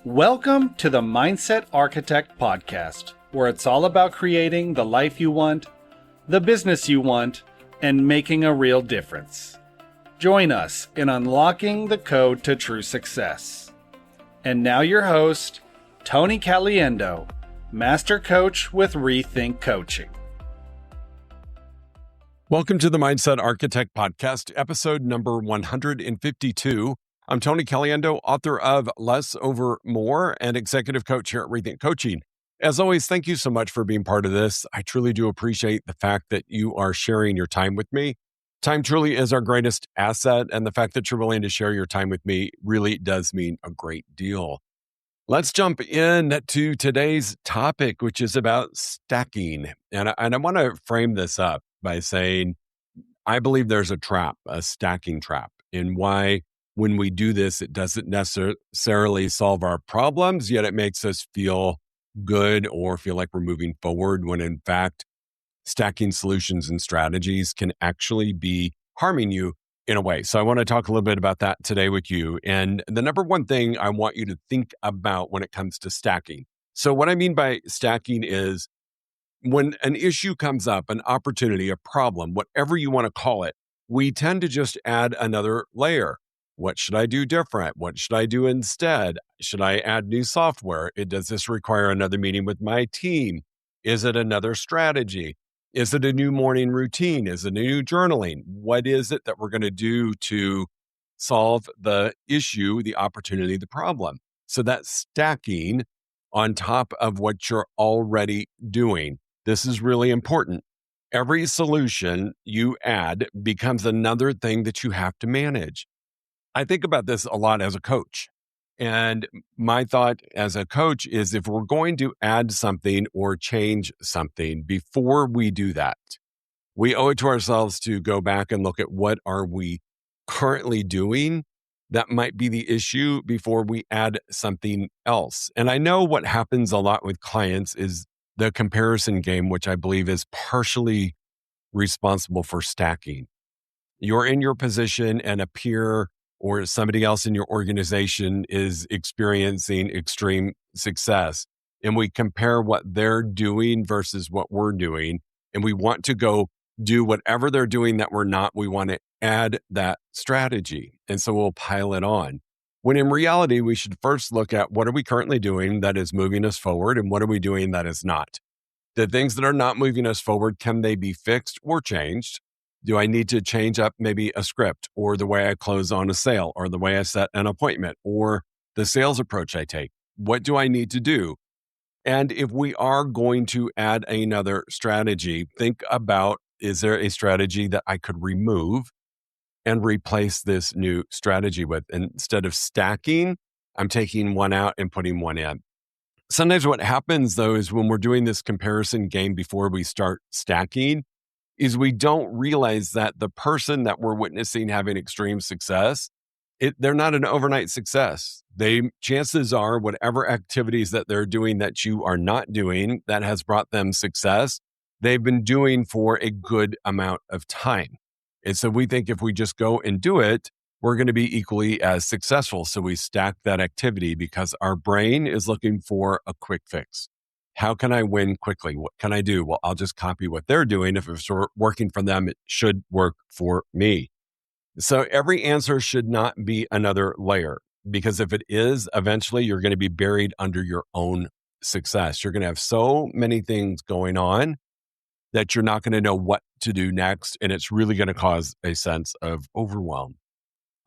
Welcome to the Mindset Architect Podcast, where it's all about creating the life you want, the business you want, and making a real difference. Join us in unlocking the code to true success. And now your host, Tony Caliendo, Master Coach with Rethink Coaching. Welcome to the Mindset Architect Podcast, episode number 152. I'm Tony Caliendo, author of Less Over More and executive coach here at Rethink Coaching. As always, thank you so much for being part of this. I truly do appreciate the fact that you are sharing your time with me. Time truly is our greatest asset, and the fact that you're willing to share your time with me really does mean a great deal. Let's jump in to today's topic, which is about stacking. And I want to frame this up by saying, I believe there's a trap, a stacking trap, in why when we do this, it doesn't necessarily solve our problems, yet it makes us feel good or feel like we're moving forward, when in fact, stacking solutions and strategies can actually be harming you in a way. So I want to talk a little bit about that today with you. And the number one thing I want you to think about when it comes to stacking. So what I mean by stacking is when an issue comes up, an opportunity, a problem, whatever you want to call it, we tend to just add another layer. What should I do different? What should I do instead? Should I add new software? Does this require another meeting with my team? Is it another strategy? Is it a new morning routine? Is it a new journaling? What is it that we're going to do to solve the issue, the opportunity, the problem? So that's stacking on top of what you're already doing. This is really important. Every solution you add becomes another thing that you have to manage. I think about this a lot as a coach. And my thought as a coach is, if we're going to add something or change something, before we do that, we owe it to ourselves to go back and look at what are we currently doing that might be the issue before we add something else. And I know what happens a lot with clients is the comparison game, which I believe is partially responsible for stacking. You're in your position and a peer or somebody else in your organization is experiencing extreme success, and we compare what they're doing versus what we're doing, and we want to go do whatever they're doing that we're not. We want to add that strategy, and so we'll pile it on. When in reality, we should first look at what are we currently doing that is moving us forward, and what are we doing that is not. The things that are not moving us forward, can they be fixed or changed? Do I need to change up maybe a script, or the way I close on a sale, or the way I set an appointment, or the sales approach I take? What do I need to do? And if we are going to add another strategy, think about, is there a strategy that I could remove and replace this new strategy with? And instead of stacking, I'm taking one out and putting one in. Sometimes what happens though is when we're doing this comparison game before we start stacking, is we don't realize that the person that we're witnessing having extreme success, they're not an overnight success. Chances are whatever activities that they're doing that you are not doing that has brought them success, they've been doing for a good amount of time. And so we think if we just go and do it, we're going to be equally as successful. So we stack that activity because our brain is looking for a quick fix. How can I win quickly? What can I do? Well, I'll just copy what they're doing. If it's working for them, it should work for me. So every answer should not be another layer, because if it is, eventually you're going to be buried under your own success. You're going to have so many things going on that you're not going to know what to do next. And it's really going to cause a sense of overwhelm.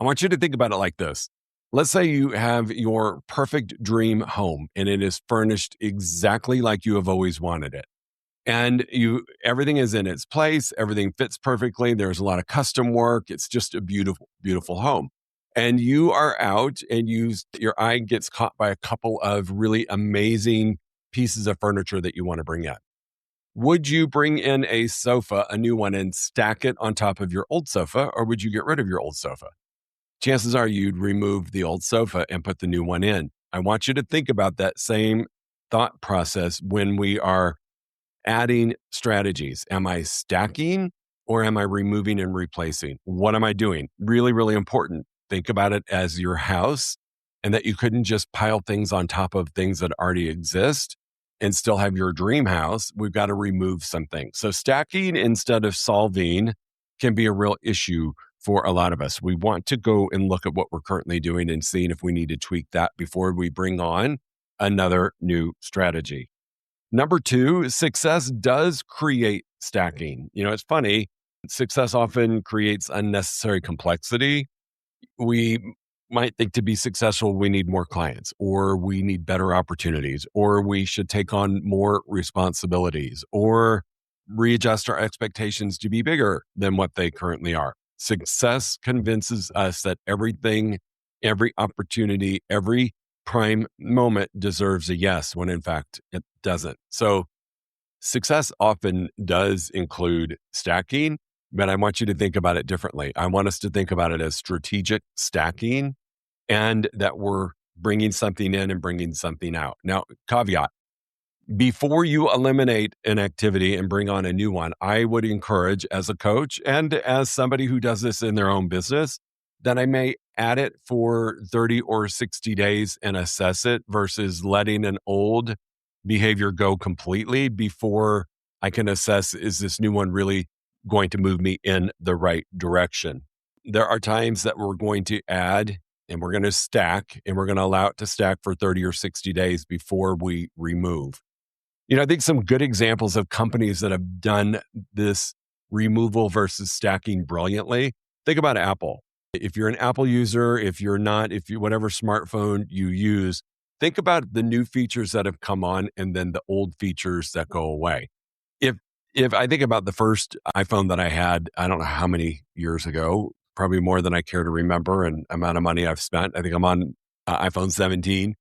I want you to think about it like this. Let's say you have your perfect dream home and it is furnished exactly like you have always wanted it. And everything is in its place. Everything fits perfectly. There's a lot of custom work. It's just a beautiful, beautiful home. And you are out and your eye gets caught by a couple of really amazing pieces of furniture that you want to bring in. Would you bring in a sofa, a new one, and stack it on top of your old sofa, or would you get rid of your old sofa? Chances are you'd remove the old sofa and put the new one in. I want you to think about that same thought process when we are adding strategies. Am I stacking or am I removing and replacing? What am I doing? Really, really important. Think about it as your house. and that you couldn't just pile things on top of things that already exist and still have your dream house. We've got to remove some things. So stacking instead of solving can be a real issue for a lot of us. We want to go and look at what we're currently doing and seeing if we need to tweak that before we bring on another new strategy. Number two, success does create stacking. It's funny. Success often creates unnecessary complexity. We might think to be successful, we need more clients, or we need better opportunities, or we should take on more responsibilities, or readjust our expectations to be bigger than what they currently are. Success convinces us that everything, every opportunity, every prime moment deserves a yes, when in fact it doesn't. So success often does include stacking, but I want you to think about it differently. I want us to think about it as strategic stacking, and that we're bringing something in and bringing something out. Now, caveat, before you eliminate an activity and bring on a new one, I would encourage, as a coach and as somebody who does this in their own business, that I may add it for 30 or 60 days and assess it versus letting an old behavior go completely before I can assess, is this new one really going to move me in the right direction? There are times that we're going to add and we're going to stack, and we're going to allow it to stack for 30 or 60 days before we remove. I think some good examples of companies that have done this removal versus stacking brilliantly. Think about Apple. If you're an Apple user, if you're not, whatever smartphone you use, think about the new features that have come on and then the old features that go away. If I think about the first iPhone that I had, I don't know how many years ago, probably more than I care to remember, and amount of money I've spent. I think I'm on iPhone 17.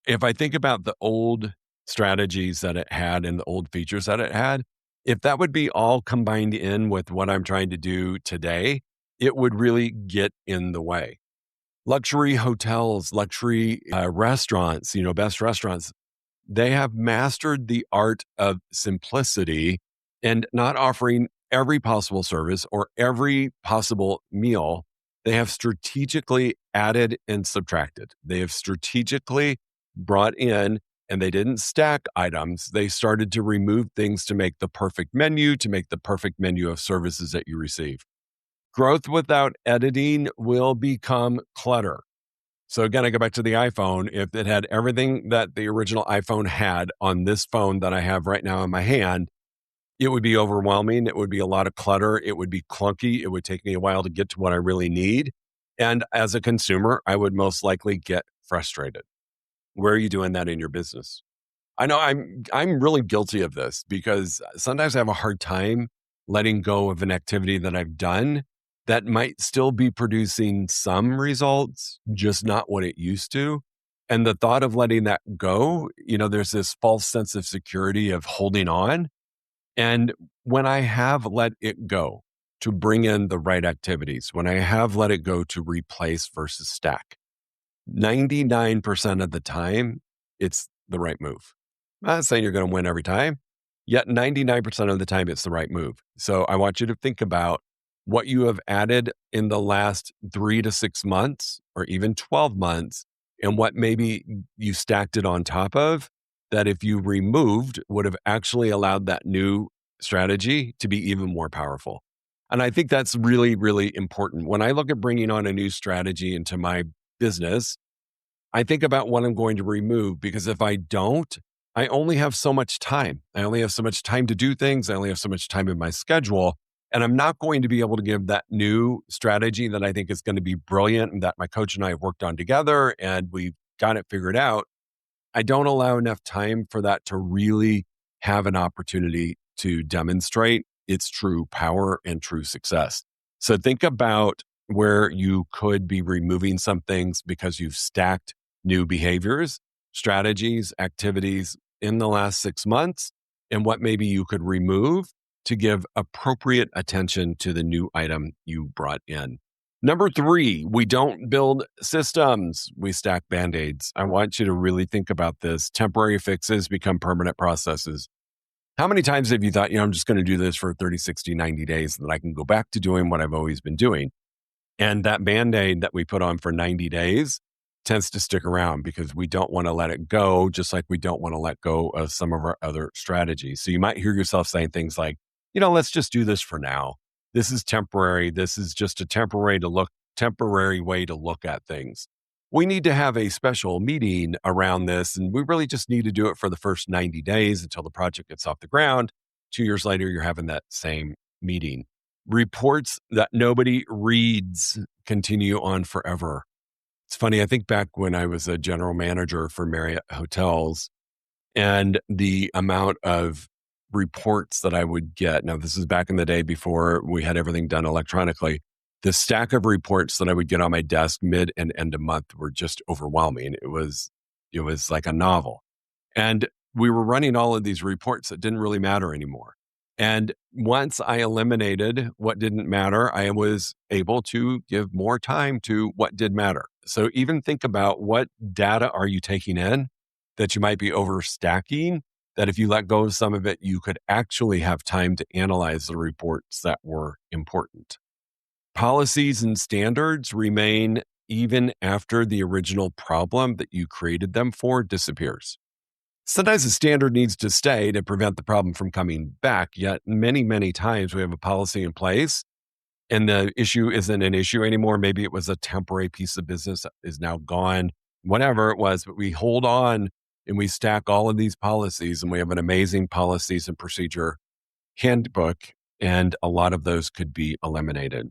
If I think about the old strategies that it had and the old features that it had, if that would be all combined in with what I'm trying to do today, it would really get in the way. Luxury hotels, luxury restaurants, best restaurants, they have mastered the art of simplicity and not offering every possible service or every possible meal. They have strategically added and subtracted. They have strategically brought in, and they didn't stack items. They started to remove things to make the perfect menu, of services that you receive. Growth without editing will become clutter. So again, I go back to the iPhone. If it had everything that the original iPhone had on this phone that I have right now in my hand, it would be overwhelming. It would be a lot of clutter. It would be clunky. It would take me a while to get to what I really need. And as a consumer, I would most likely get frustrated. Where are you doing that in your business? I know I'm really guilty of this because sometimes I have a hard time letting go of an activity that I've done that might still be producing some results, just not what it used to. And the thought of letting that go, there's this false sense of security of holding on. And when I have let it go to bring in the right activities, when I have let it go to replace versus stack, 99% of the time, it's the right move. I'm not saying you're going to win every time, yet 99% of the time, it's the right move. So I want you to think about what you have added in the last 3 to 6 months, or even 12 months, and what maybe you stacked it on top of, that if you removed would have actually allowed that new strategy to be even more powerful. And I think that's really, really important. When I look at bringing on a new strategy into my business, I think about what I'm going to remove, because if I don't, I only have so much time. I only have so much time to do things. I only have so much time in my schedule. And I'm not going to be able to give that new strategy that I think is going to be brilliant and that my coach and I have worked on together and we've got it figured out. I don't allow enough time for that to really have an opportunity to demonstrate its true power and true success. So think about where you could be removing some things because you've stacked new behaviors, strategies, activities in the last 6 months, and what maybe you could remove to give appropriate attention to the new item you brought in. Number 3, we don't build systems. We stack Band-Aids. I want you to really think about this. Temporary fixes become permanent processes. How many times have you thought, I'm just going to do this for 30, 60, 90 days and then I can go back to doing what I've always been doing? And that Band-Aid that we put on for 90 days tends to stick around because we don't want to let it go, just like we don't want to let go of some of our other strategies. So you might hear yourself saying things like, let's just do this for now. This is temporary. This is just a temporary way to look at things. We need to have a special meeting around this, and we really just need to do it for the first 90 days until the project gets off the ground. 2 years later, you're having that same meeting. Reports that nobody reads continue on forever. It's funny, I think back when I was a general manager for Marriott hotels and the amount of reports that I would get. Now, this is back in the day before we had everything done electronically. The stack of reports that I would get on my desk mid and end of month were just overwhelming. It was like a novel. And we were running all of these reports that didn't really matter anymore. And once I eliminated what didn't matter, I was able to give more time to what did matter. So even think about what data are you taking in that you might be overstacking, that if you let go of some of it, you could actually have time to analyze the reports that were important. Policies and standards remain even after the original problem that you created them for disappears. Sometimes the standard needs to stay to prevent the problem from coming back, yet many, many times we have a policy in place and the issue isn't an issue anymore. Maybe it was a temporary piece of business that is now gone, whatever it was, but we hold on and we stack all of these policies and we have an amazing policies and procedure handbook, and a lot of those could be eliminated.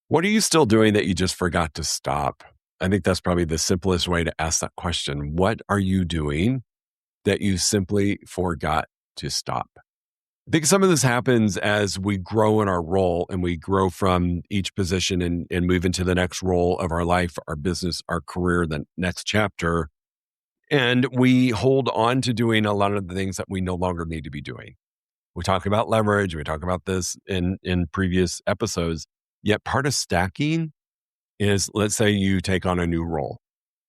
What are you still doing that you just forgot to stop? I think that's probably the simplest way to ask that question. What are you doing that you simply forgot to stop? I think some of this happens as we grow in our role and we grow from each position and move into the next role of our life, our business, our career, the next chapter. And we hold on to doing a lot of the things that we no longer need to be doing. We talk about leverage. We talk about this in previous episodes. Yet part of stacking is, let's say you take on a new role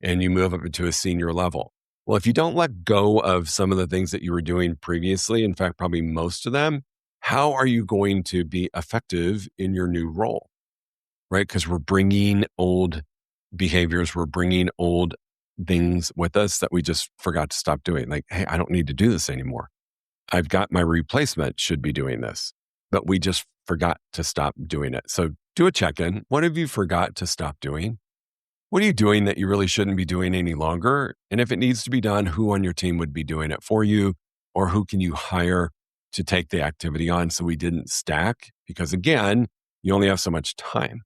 and you move up into a senior level. Well, if you don't let go of some of the things that you were doing previously, in fact, probably most of them, how are you going to be effective in your new role, right? Because we're bringing old behaviors, we're bringing old things with us that we just forgot to stop doing. Like, hey, I don't need to do this anymore. I've got my replacement should be doing this, but we just forgot to stop doing it. So do a check-in. What have you forgot to stop doing? What are you doing that you really shouldn't be doing any longer? And if it needs to be done, who on your team would be doing it for you? Or who can you hire to take the activity on so we didn't stack? Because again, you only have so much time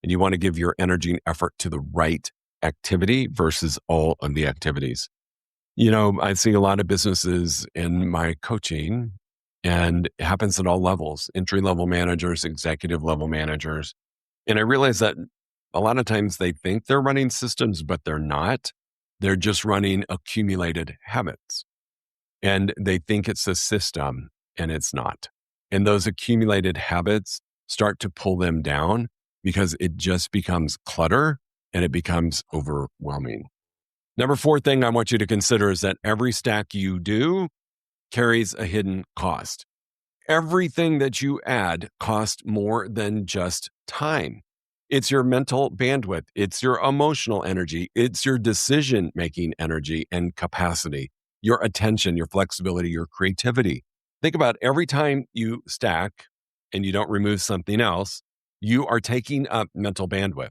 and you want to give your energy and effort to the right activity versus all of the activities. I see a lot of businesses in my coaching, and it happens at all levels, entry-level managers, executive-level managers. And I realize that a lot of times they think they're running systems, but they're not. They're just running accumulated habits. And they think it's a system, and it's not. And those accumulated habits start to pull them down because it just becomes clutter and it becomes overwhelming. Number 4 thing I want you to consider is that every stack you do carries a hidden cost. Everything that you add costs more than just time. It's your mental bandwidth. It's your emotional energy. It's your decision-making energy and capacity, your attention, your flexibility, your creativity. Think about every time you stack and you don't remove something else, you are taking up mental bandwidth.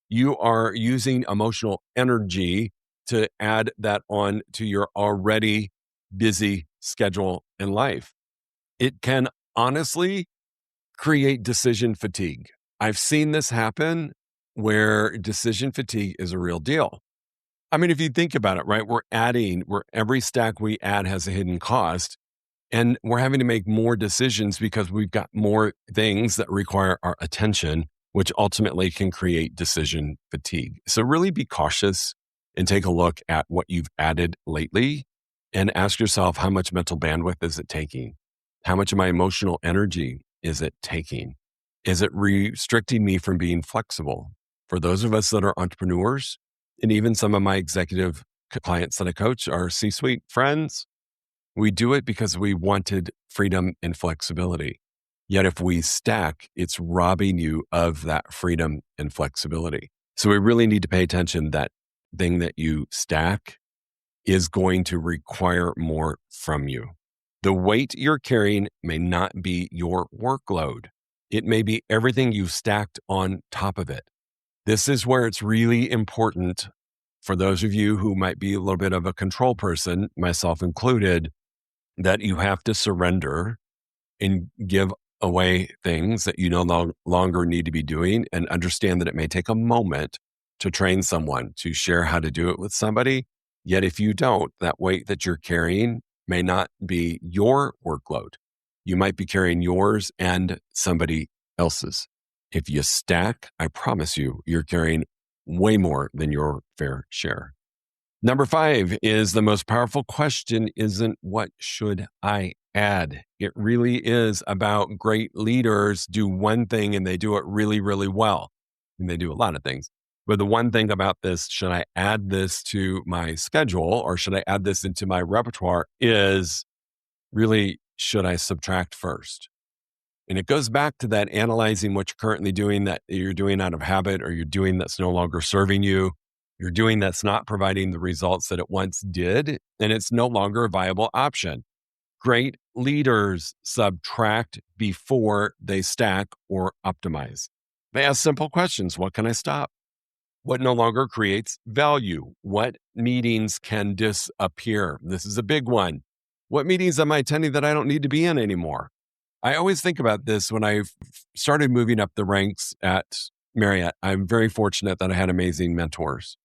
You are using emotional energy to add that on to your already busy schedule in life. It can honestly create decision fatigue. I've seen this happen where decision fatigue is a real deal. I mean, if you think about it, right, every stack we add has a hidden cost, and we're having to make more decisions because we've got more things that require our attention, which ultimately can create decision fatigue. So really be cautious and take a look at what you've added lately and ask yourself, how much mental bandwidth is it taking? How much of my emotional energy is it taking? Is it restricting me from being flexible? For those of us that are entrepreneurs, and even some of my executive clients that I coach are C-suite friends, we do it because we wanted freedom and flexibility. Yet if we stack, it's robbing you of that freedom and flexibility. So we really need to pay attention that thing that you stack is going to require more from you. The weight you're carrying may not be your workload. It may be everything you've stacked on top of it. This is where it's really important for those of you who might be a little bit of a control person, myself included, that you have to surrender and give away things that you no longer need to be doing, and understand that it may take a moment to train someone to share how to do it with somebody. Yet if you don't, that weight that you're carrying may not be your workload. You might be carrying yours and somebody else's. If you stack, I promise you, you're carrying way more than your fair share. Number 5 is the most powerful question isn't what should I add? It really is about great leaders do one thing and they do it really, really well. And they do a lot of things. But the one thing about this, should I add this to my schedule or should I add this into my repertoire, is really, should I subtract first? And it goes back to that analyzing what you're currently doing, that you're doing out of habit, or you're doing that's no longer serving you. You're doing that's not providing the results that it once did, and it's no longer a viable option. Great leaders subtract before they stack or optimize. They ask simple questions. What can I stop? What no longer creates value? What meetings can disappear? This is a big one. What meetings am I attending that I don't need to be in anymore? I always think about this when I started moving up the ranks at Marriott. I'm very fortunate that I had amazing mentors.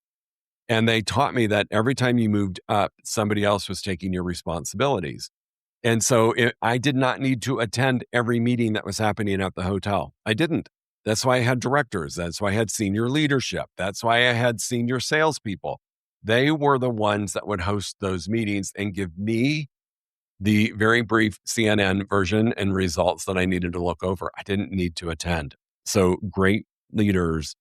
And they taught me that every time you moved up, somebody else was taking your responsibilities. And so I did not need to attend every meeting that was happening at the hotel. I didn't. That's why I had directors. That's why I had senior leadership. That's why I had senior salespeople. They were the ones that would host those meetings and give me the very brief CNN version and results that I needed to look over. I didn't need to attend. So great leaders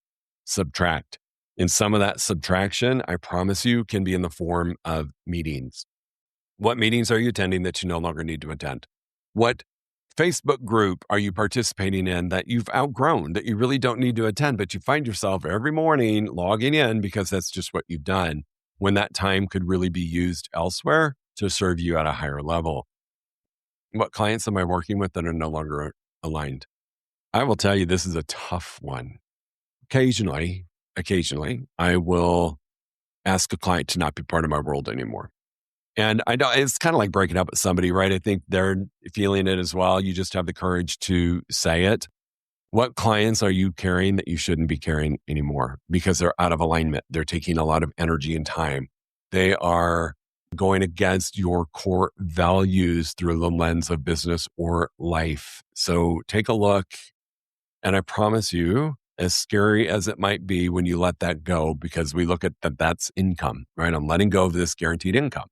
subtract. And some of that subtraction, I promise you, can be in the form of meetings. What meetings are you attending that you no longer need to attend? What Facebook group are you participating in that you've outgrown, that you really don't need to attend, but you find yourself every morning logging in because that's just what you've done, when that time could really be used elsewhere to serve you at a higher level? What clients am I working with that are no longer aligned? I will tell you, this is a tough one. Occasionally, I will ask a client to not be part of my world anymore. And I know it's kind of like breaking up with somebody, right? I think they're feeling it as well. You just have the courage to say it. What clients are you carrying that you shouldn't be carrying anymore because they're out of alignment? They're taking a lot of energy and time. They are going against your core values through the lens of business or life. So take a look. And I promise you, as scary as it might be when you let that go, because we look at that's income, right? I'm letting go of this guaranteed income.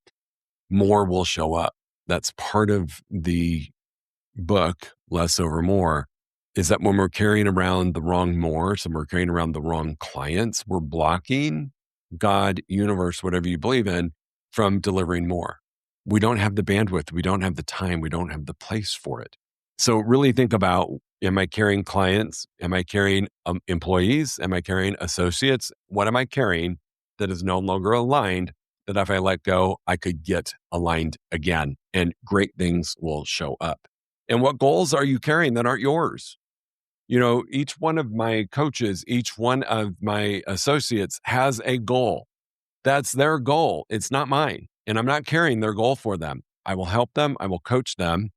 More will show up. That's part of the book, Less Over More, is that when we're carrying around the wrong more, so we're carrying around the wrong clients, we're blocking God, universe, whatever you believe in, from delivering more. We don't have the bandwidth. We don't have the time. We don't have the place for it. So really think about, am I carrying clients? Am I carrying employees? Am I carrying associates? What am I carrying that is no longer aligned, that if I let go, I could get aligned again and great things will show up? And what goals are you carrying that aren't yours? You know, each one of my coaches, each one of my associates has a goal. That's their goal. It's not mine. And I'm not carrying their goal for them. I will help them. I will coach them.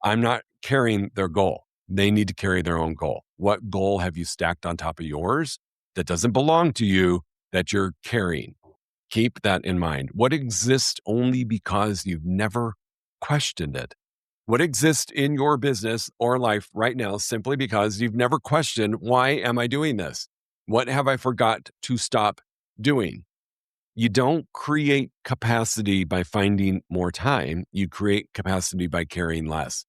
I'm not carrying their goal. They need to carry their own goal. What goal have you stacked on top of yours that doesn't belong to you that you're carrying? Keep that in mind. What exists only because you've never questioned it? What exists in your business or life right now simply because you've never questioned, why am I doing this? What have I forgot to stop doing? You don't create capacity by finding more time. You create capacity by carrying less.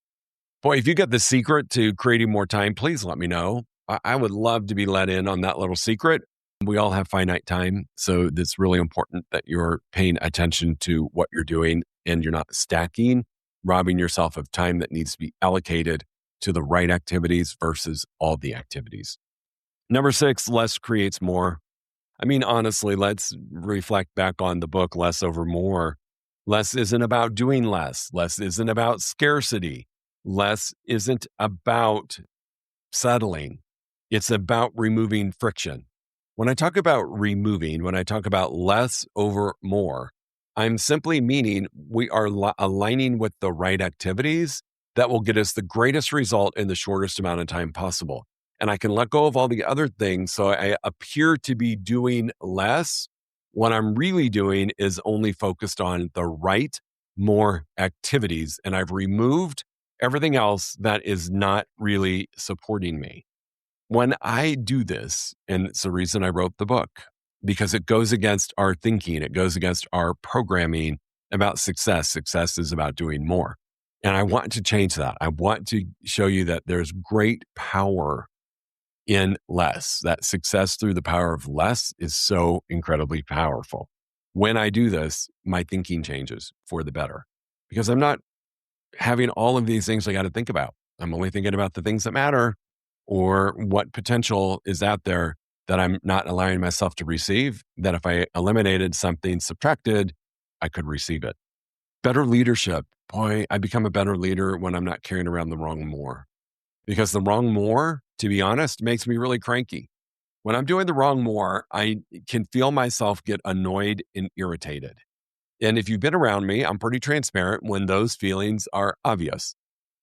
Boy, if you get the secret to creating more time, please let me know. I would love to be let in on that little secret. We all have finite time, so it's really important that you're paying attention to what you're doing and you're not stacking, robbing yourself of time that needs to be allocated to the right activities versus all the activities. Number 6, less creates more. I mean, honestly, let's reflect back on the book, Less Over More. Less isn't about doing less. Less isn't about scarcity. Less isn't about settling. It's about removing friction. When I talk about when I talk about less over more, I'm simply meaning we are aligning with the right activities that will get us the greatest result in the shortest amount of time possible. And I can let go of all the other things. So I appear to be doing less. What I'm really doing is only focused on the right, more activities. And I've removed everything else that is not really supporting me. When I do this, and it's the reason I wrote the book, because it goes against our thinking, it goes against our programming about success. Success is about doing more. And I want to change that. I want to show you that there's great power in less, that success through the power of less is so incredibly powerful. When I do this, my thinking changes for the better because I'm not having all of these things I got to think about. I'm only thinking about the things that matter or what potential is out there that I'm not allowing myself to receive, that if I eliminated something, subtracted, I could receive it. Better leadership. Boy, I become a better leader when I'm not carrying around the wrong more. Because the wrong more, to be honest, makes me really cranky. When I'm doing the wrong more, I can feel myself get annoyed and irritated. And if you've been around me, I'm pretty transparent when those feelings are obvious.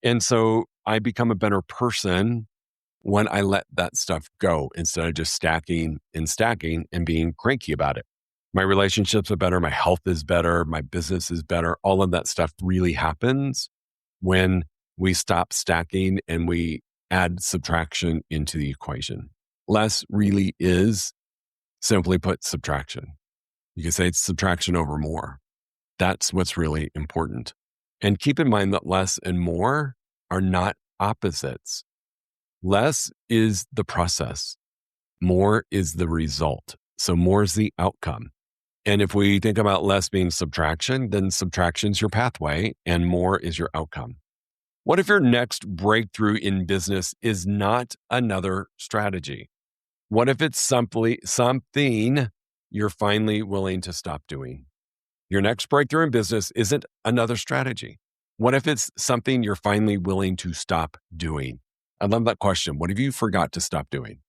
And so I become a better person when I let that stuff go instead of just stacking and being cranky about it. My relationships are better. My health is better. My business is better. All of that stuff really happens when we stop stacking and we add subtraction into the equation. Less really is, simply put, subtraction. You can say it's subtraction over more. That's what's really important. And keep in mind that less and more are not opposites. Less is the process. More is the result. So more is the outcome. And if we think about less being subtraction, then subtraction is your pathway and more is your outcome. What if your next breakthrough in business is not another strategy? What if it's simply something you're finally willing to stop doing? Your next breakthrough in business isn't another strategy. What if it's something you're finally willing to stop doing? I love that question. What have you forgot to stop doing?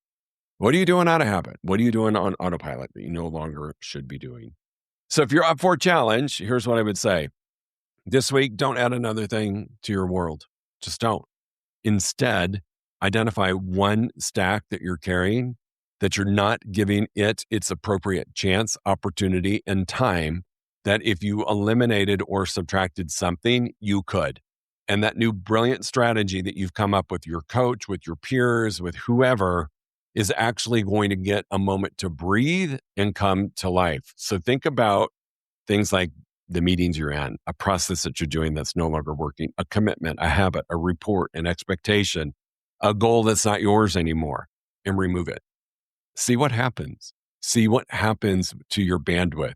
What are you doing out of habit? What are you doing on autopilot that you no longer should be doing? So if you're up for a challenge, here's what I would say. This week, don't add another thing to your world. Just don't. Instead, identify one stack that you're carrying that you're not giving it its appropriate chance, opportunity, and time that if you eliminated or subtracted something, you could. And that new brilliant strategy that you've come up with your coach, with your peers, with whoever, is actually going to get a moment to breathe and come to life. So think about things like the meetings you're in, a process that you're doing that's no longer working, a commitment, a habit, a report, an expectation, a goal that's not yours anymore, and remove it. See what happens. See what happens to your bandwidth.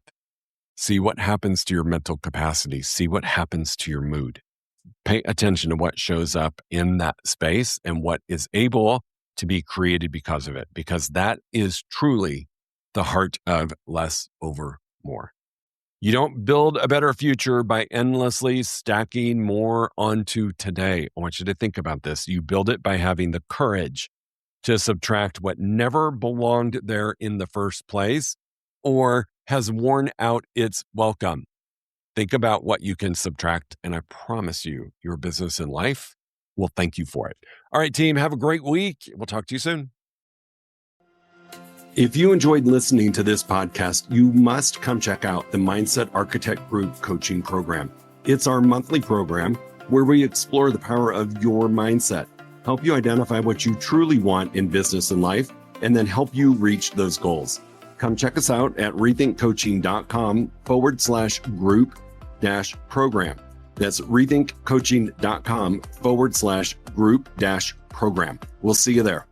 See what happens to your mental capacity. See what happens to your mood. Pay attention to what shows up in that space and what is able to be created because of it, because that is truly the heart of less over more. You don't build a better future by endlessly stacking more onto today. I want you to think about this. You build it by having the courage to subtract what never belonged there in the first place or has worn out its welcome. Think about what you can subtract, and I promise you, your business and life will thank you for it. All right, team, have a great week. We'll talk to you soon. If you enjoyed listening to this podcast, you must come check out the Mindset Architect Group coaching program. It's our monthly program where we explore the power of your mindset, help you identify what you truly want in business and life, and then help you reach those goals. Come check us out at rethinkcoaching.com/group-program. That's rethinkcoaching.com/group-program. We'll see you there.